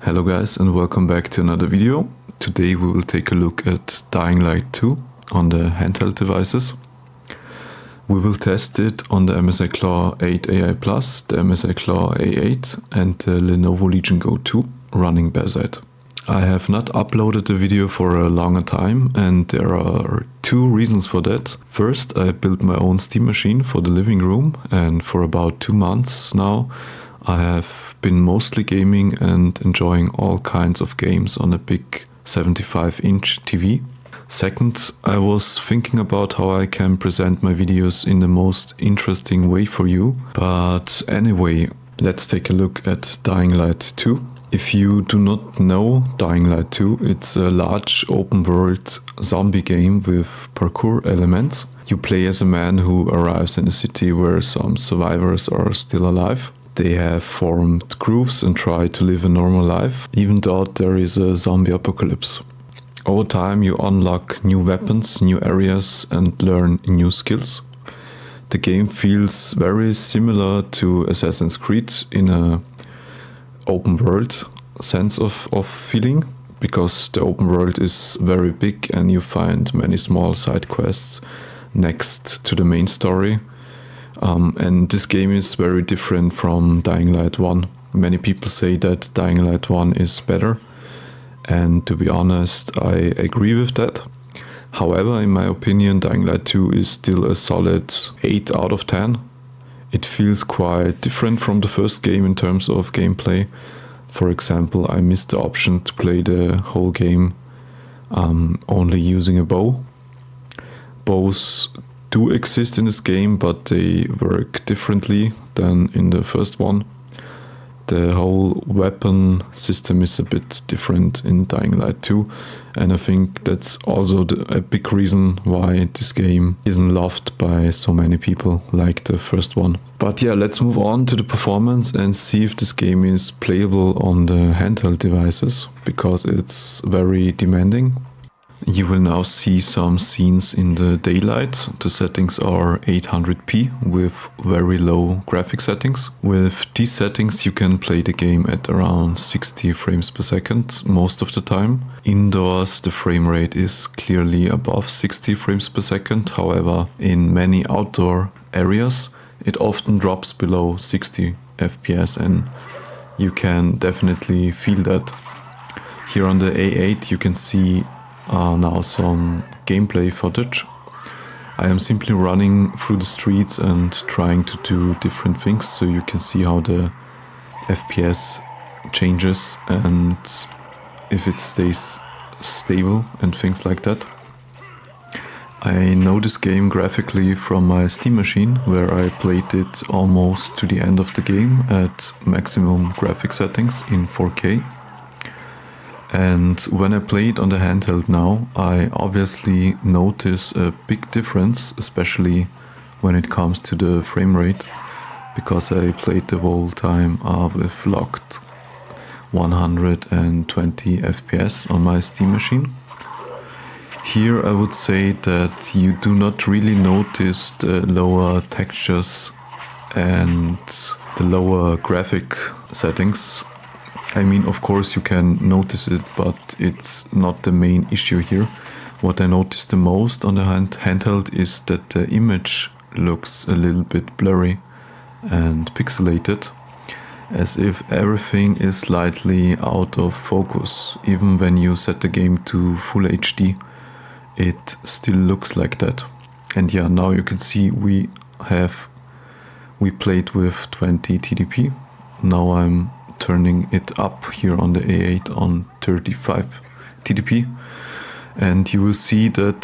Hello guys and welcome back to another video. Today we will take a look at Dying Light 2 on the handheld devices. We will test it on the MSI Claw 8 AI+, the MSI Claw A8 and the Lenovo Legion Go 2 running bedside. I have not uploaded the video for a longer time and there are two reasons for that. First, I built my own Steam machine for the living room and for about 2 months now I have been mostly gaming and enjoying all kinds of games on a big 75-inch TV. Second, I was thinking about how I can present my videos in the most interesting way for you. But anyway, let's take a look at Dying Light 2. If you do not know Dying Light 2, it's a large open-world zombie game with parkour elements. You play as a man who arrives in a city where some survivors are still alive. They have formed groups and try to live a normal life, even though there is a zombie apocalypse. Over time you unlock new weapons, new areas and learn new skills. The game feels very similar to Assassin's Creed in a open world sense of feeling, because the open world is very big and you find many small side quests next to the main story. And this game is very different from Dying Light 1. Many people say that Dying Light 1 is better, and to be honest, I agree with that. However, in my opinion, Dying Light 2 is still a solid 8 out of 10. It feels quite different from the first game in terms of gameplay. For example, I missed the option to play the whole game only using a bow. Bows do exist in this game, but they work differently than in the first one. The whole weapon system is a bit different in Dying Light 2, and I think that's also a big reason why this game isn't loved by so many people like the first one. But yeah, let's move on to the performance and see if this game is playable on the handheld devices, because it's very demanding. You will now see some scenes in the daylight. The settings are 800p with very low graphic settings. With these settings you can play the game at around 60 frames per second most of the time. Indoors the frame rate is clearly above 60 frames per second. However, in many outdoor areas it often drops below 60 FPS and you can definitely feel that. Here on the A8 you can see now some gameplay footage. I am simply running through the streets and trying to do different things, so you can see how the FPS changes and if it stays stable and things like that. I know this game graphically from my Steam machine, where I played it almost to the end of the game at maximum graphic settings in 4K. And when I play it on the handheld now, I obviously notice a big difference, especially when it comes to the frame rate, because I played the whole time with locked 120 FPS on my Steam machine. Here I would say that you do not really notice the lower textures and the lower graphic settings. I mean, of course you can notice it, but it's not the main issue here. What I noticed the most on the handheld is that the image looks a little bit blurry and pixelated, as if everything is slightly out of focus. Even when you set the game to full HD, it still looks like that. And yeah, now you can see we played with 20 TDP. Now I'm turning it up here on the A8 on 35 TDP, and you will see that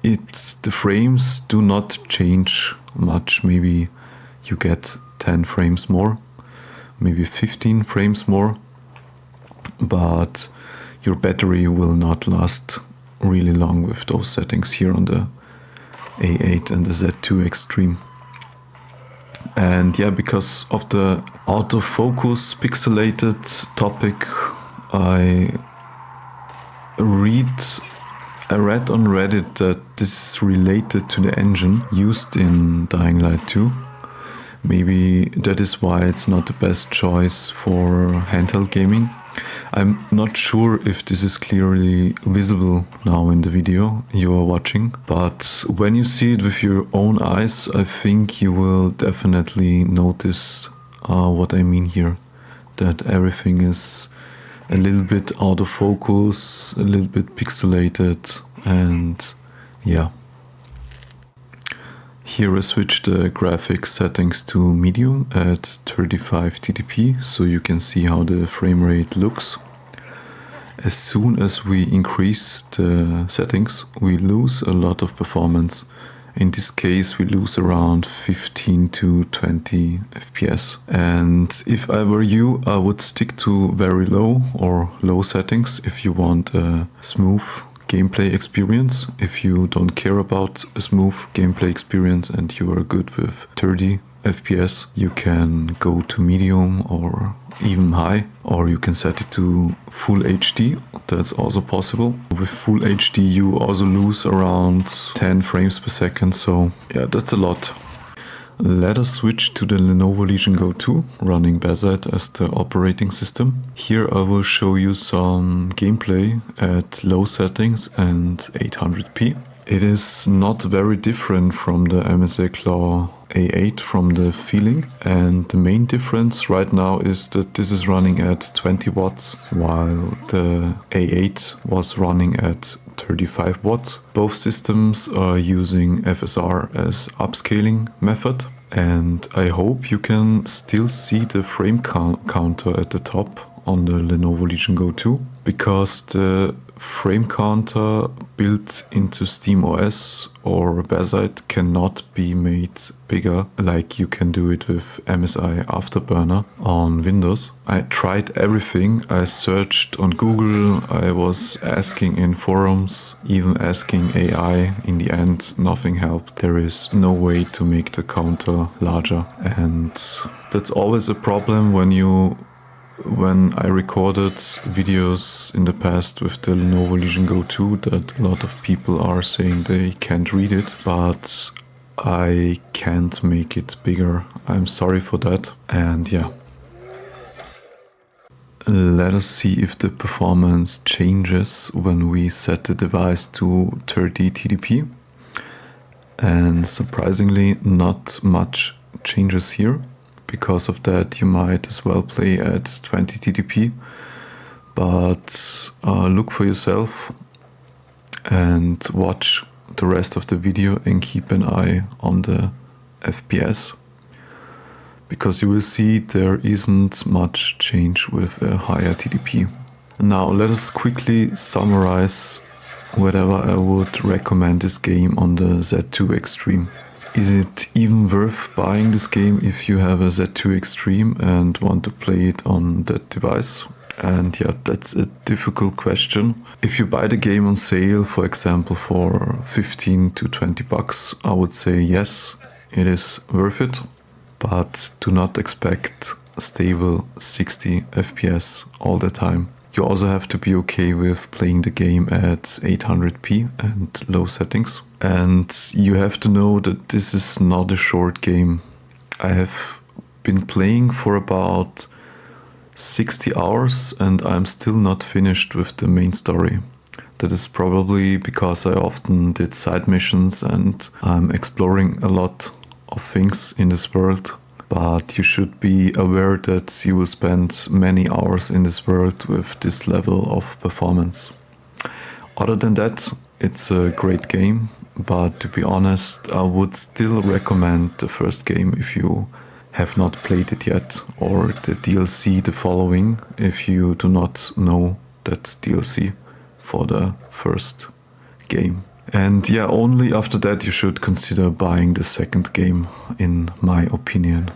the frames do not change much. Maybe you get 10 frames more, maybe 15 frames more, but your battery will not last really long with those settings here on the A8 and the Z2 Extreme. And yeah, because of the out of focus pixelated topic, I read on Reddit that this is related to the engine used in Dying Light 2, Maybe that is why it's not the best choice for handheld gaming. I'm not sure if this is clearly visible now in the video you are watching, but when you see it with your own eyes, I think you will definitely notice what I mean here. That everything is a little bit out of focus, a little bit pixelated, and yeah. Here I switched the graphics settings to medium at 35 TDP, so you can see how the frame rate looks. As soon as we increase the settings, we lose a lot of performance. In this case, we lose around 15 to 20 FPS. And if I were you, I would stick to very low or low settings if you want a smooth gameplay experience. If you don't care about a smooth gameplay experience and you are good with 30 FPS, you can go to medium or even high, or you can set it to full HD. That's also possible. With full HD you also lose around 10 frames per second, so yeah, that's a lot. Let us switch to the Lenovo Legion Go 2, running Bazzite as the operating system. Here I will show you some gameplay at low settings and 800p. It is not very different from the MSI Claw A8 from the feeling, and the main difference right now is that this is running at 20 watts while the A8 was running at 35 watts. Both systems are using FSR as upscaling method, and I hope you can still see the frame counter at the top on the Lenovo Legion Go 2, because the frame counter built into SteamOS or Bazzite cannot be made bigger like you can do it with MSI Afterburner on Windows. I tried everything. I searched on Google, I was asking in forums, even asking AI. In the end, nothing helped. There is no way to make the counter larger, and that's always a problem when I recorded videos in the past with the Lenovo Legion Go 2, that a lot of people are saying they can't read it, but I can't make it bigger. I'm sorry for that. And yeah. Let us see if the performance changes when we set the device to 30 TDP. And surprisingly, not much changes here. Because of that, you might as well play at 20 TDP, but look for yourself and watch the rest of the video and keep an eye on the FPS, because you will see there isn't much change with a higher TDP. Now let us quickly summarize whether I would recommend this game on the Z2 Extreme. Is it even worth buying this game if you have a Z2 Extreme and want to play it on that device? And yeah, that's a difficult question. If you buy the game on sale, for example, for 15 to 20 bucks, I would say yes, it is worth it. But do not expect stable 60 FPS all the time. You also have to be okay with playing the game at 800p and low settings. And you have to know that this is not a short game. I have been playing for about 60 hours and I'm still not finished with the main story. That is probably because I often did side missions and I'm exploring a lot of things in this world. But you should be aware that you will spend many hours in this world with this level of performance. Other than that, it's a great game, but to be honest, I would still recommend the first game if you have not played it yet, or the DLC The Following if you do not know that DLC for the first game. And yeah, only after that you should consider buying the second game, in my opinion.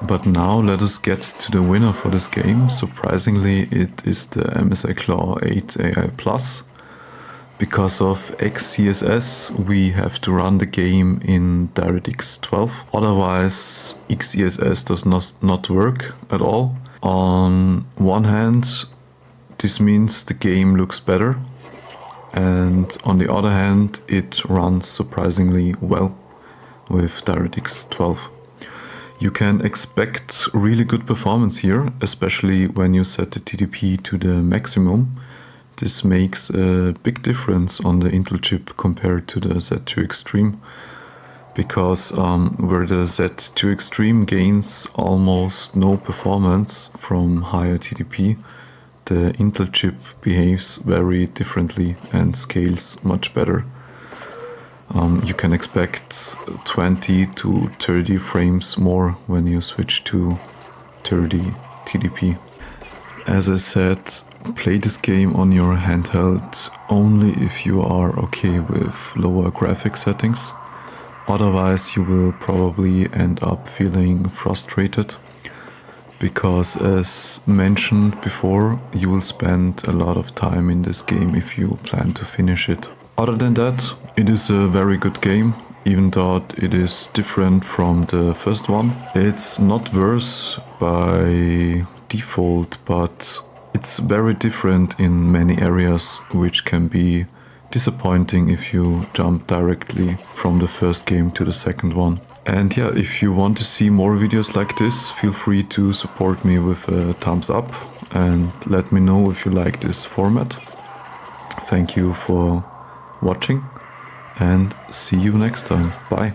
But now let us get to the winner for this game. Surprisingly, it is the MSI Claw 8 AI Plus. Because of XCSS, we have to run the game in DirectX 12. Otherwise, XCSS does not work at all. On one hand, this means the game looks better. And on the other hand, it runs surprisingly well with DirectX 12. You can expect really good performance here, especially when you set the TDP to the maximum. This makes a big difference on the Intel chip compared to the Z2 Extreme, because where the Z2 Extreme gains almost no performance from higher TDP, the Intel chip behaves very differently and scales much better. You can expect 20 to 30 frames more when you switch to 30 TDP. As I said, play this game on your handheld only if you are okay with lower graphic settings. Otherwise you will probably end up feeling frustrated, because as mentioned before, you will spend a lot of time in this game if you plan to finish it. Other than that, it is a very good game, even though it is different from the first one. It's not worse by default, but it's very different in many areas, which can be disappointing if you jump directly from the first game to the second one. And yeah, if you want to see more videos like this, feel free to support me with a thumbs up and let me know if you like this format. Thank you for watching and see you next time. Bye.